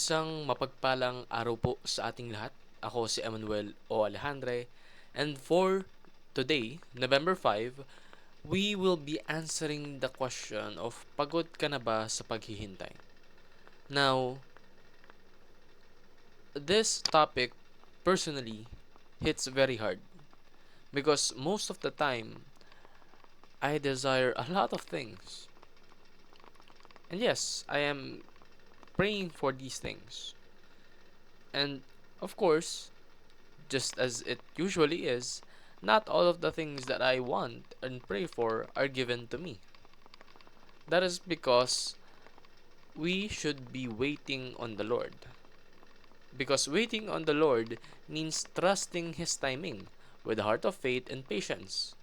Isang mapagpalang araw po sa ating lahat. Ako si Emmanuel O. Alejandre, and for today, November 5, we will be answering the question of pagod ka na ba sa paghihintay? Now, this topic personally hits very hard because most of the time I desire a lot of things. And yes, I am praying for these things. And of course, just as it usually is, not all of the things that I want and pray for are given to me. That is because we should be waiting on the Lord. Because waiting on the Lord means trusting His timing with a heart of faith and patience.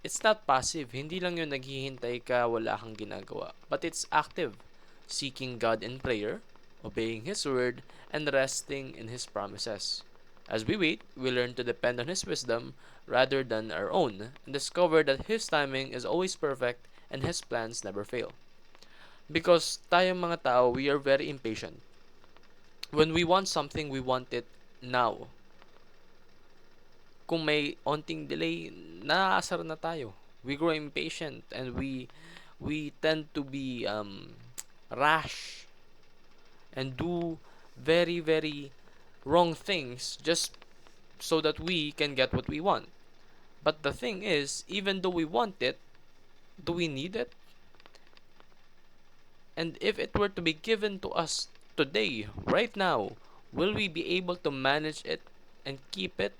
It's not passive, hindi lang yun naghihintay ka, wala kang ginagawa. But it's active, seeking God in prayer, obeying His word, and resting in His promises. As we wait, we learn to depend on His wisdom rather than our own, and discover that His timing is always perfect and His plans never fail. Because tayong mga tao, we are very impatient. When we want something, we want it now. Kung may onting delay, naaasar na tayo. We grow impatient and we tend to be rash and do very very wrong things just so that we can get what we want. But the thing is, even though we want it, do we need it? And if it were to be given to us today, right now, will we be able to manage it and keep it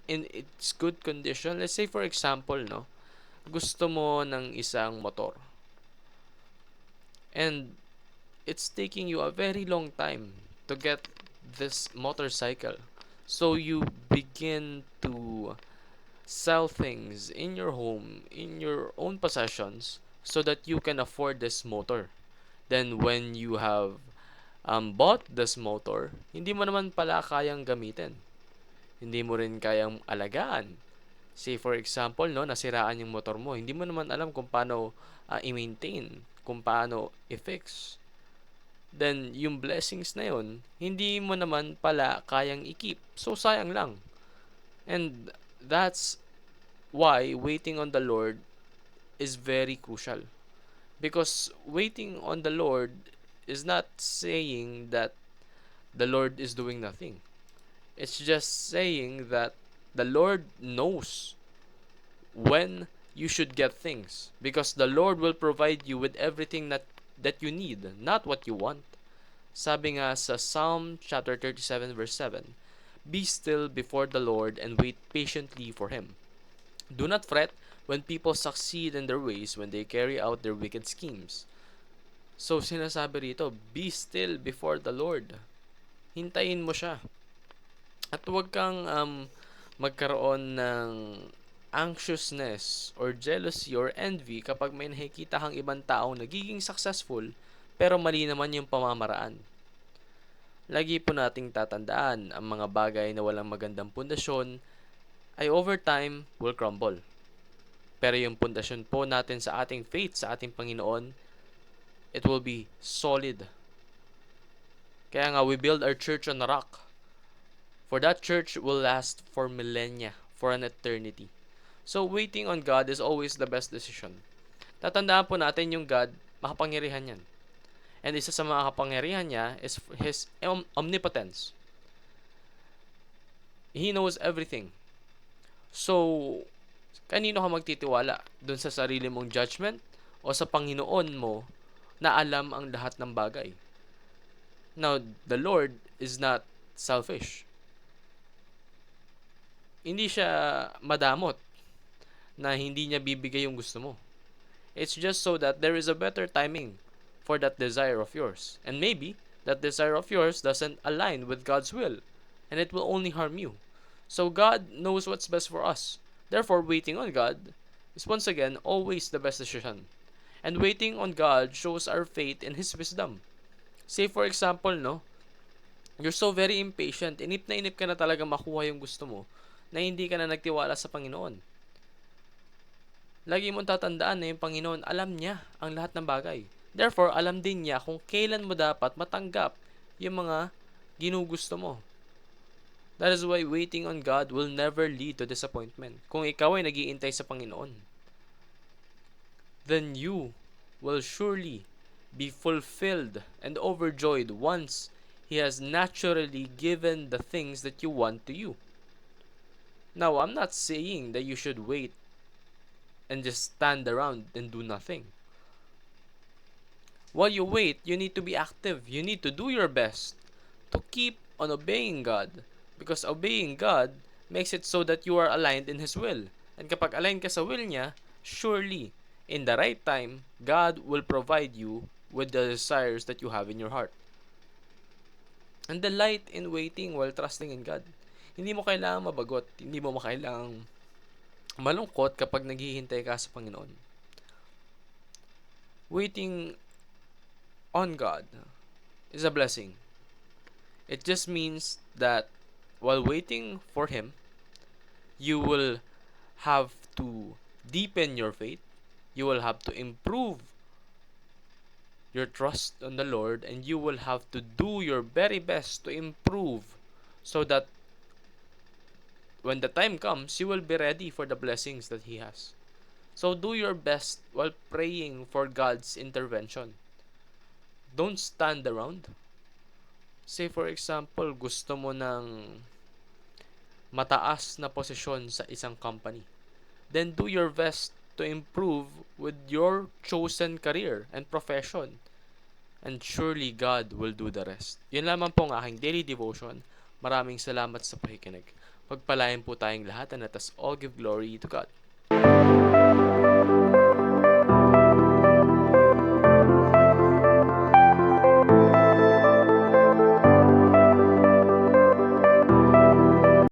in its good condition? Let's say for example, no, gusto mo ng isang motor and it's taking you a very long time to get this motorcycle. So you begin to sell things in your home, in your own possessions, so that you can afford this motor. Then when you have bought this motor, hindi mo naman pala kayang gamitin. Hindi mo rin kayang alagaan. Say for example, no, nasiraan yung motor mo, hindi mo naman alam kung paano i-maintain, kung paano i-fix. Then yung blessings na yun, hindi mo naman pala kayang i-keep. So sayang lang. And that's why waiting on the Lord is very crucial. Because waiting on the Lord is not saying that the Lord is doing nothing. It's just saying that the Lord knows when you should get things, because the Lord will provide you with everything that you need, not what you want. Sabi nga sa Psalm chapter 37 verse 7, "Be still before the Lord and wait patiently for him. Do not fret when people succeed in their ways, when they carry out their wicked schemes." So sinasabi rito, be still before the Lord. Hintayin mo siya. At huwag kang magkaroon ng anxiousness or jealousy or envy kapag may nakikita kang ibang taong nagiging successful pero mali naman yung pamamaraan. Lagi po nating tatandaan, ang mga bagay na walang magandang pundasyon ay over time will crumble. Pero yung pundasyon po natin sa ating faith sa ating Panginoon, it will be solid. Kaya nga, we build our church on a rock. For that church will last for millennia, for an eternity. So, waiting on God is always the best decision. Tatandaan po natin yung God, makapangyarihan yan. And isa sa mga kapangyarihan niya is His omnipotence. He knows everything. So, kanino ka magtitiwala? Doon sa sarili mong judgment o sa Panginoon mo na alam ang lahat ng bagay? Now, the Lord is not selfish. Hindi siya madamot na hindi niya bibigay yung gusto mo. It's just so that there is a better timing for that desire of yours. And maybe that desire of yours doesn't align with God's will, and it will only harm you. So God knows what's best for us. Therefore, waiting on God is once again always the best decision. And waiting on God shows our faith in His wisdom. Say for example, no, you're so very impatient, inip na inip ka na talaga makuha yung gusto mo, na hindi ka na nagtiwala sa Panginoon. Lagi mong tatandaan na yung Panginoon, alam niya ang lahat ng bagay. Therefore, alam din niya kung kailan mo dapat matanggap yung mga ginugusto mo. That is why waiting on God will never lead to disappointment. Kung ikaw ay nag-iintay sa Panginoon, then you will surely be fulfilled and overjoyed once He has naturally given the things that you want to you. Now, I'm not saying that you should wait and just stand around and do nothing. While you wait, you need to be active. You need to do your best to keep on obeying God. Because obeying God makes it so that you are aligned in His will. And kapag aligned ka sa will niya, surely, in the right time, God will provide you with the desires that you have in your heart. And delight in waiting while trusting in God. Hindi mo kailangang mabagot. Hindi mo kailangang malungkot kapag naghihintay ka sa Panginoon. Waiting on God is a blessing. It just means that while waiting for Him, you will have to deepen your faith. You will have to improve your trust on the Lord, and you will have to do your very best to improve so that when the time comes, you will be ready for the blessings that He has. So do your best while praying for God's intervention. Don't stand around. Say for example, gusto mo ng mataas na posisyon sa isang company. Then do your best to improve with your chosen career and profession. And surely God will do the rest. Yun lamang po ang aking daily devotion. Maraming salamat sa pakikinig. Pagpalain po tayong lahat and let us all give glory to God.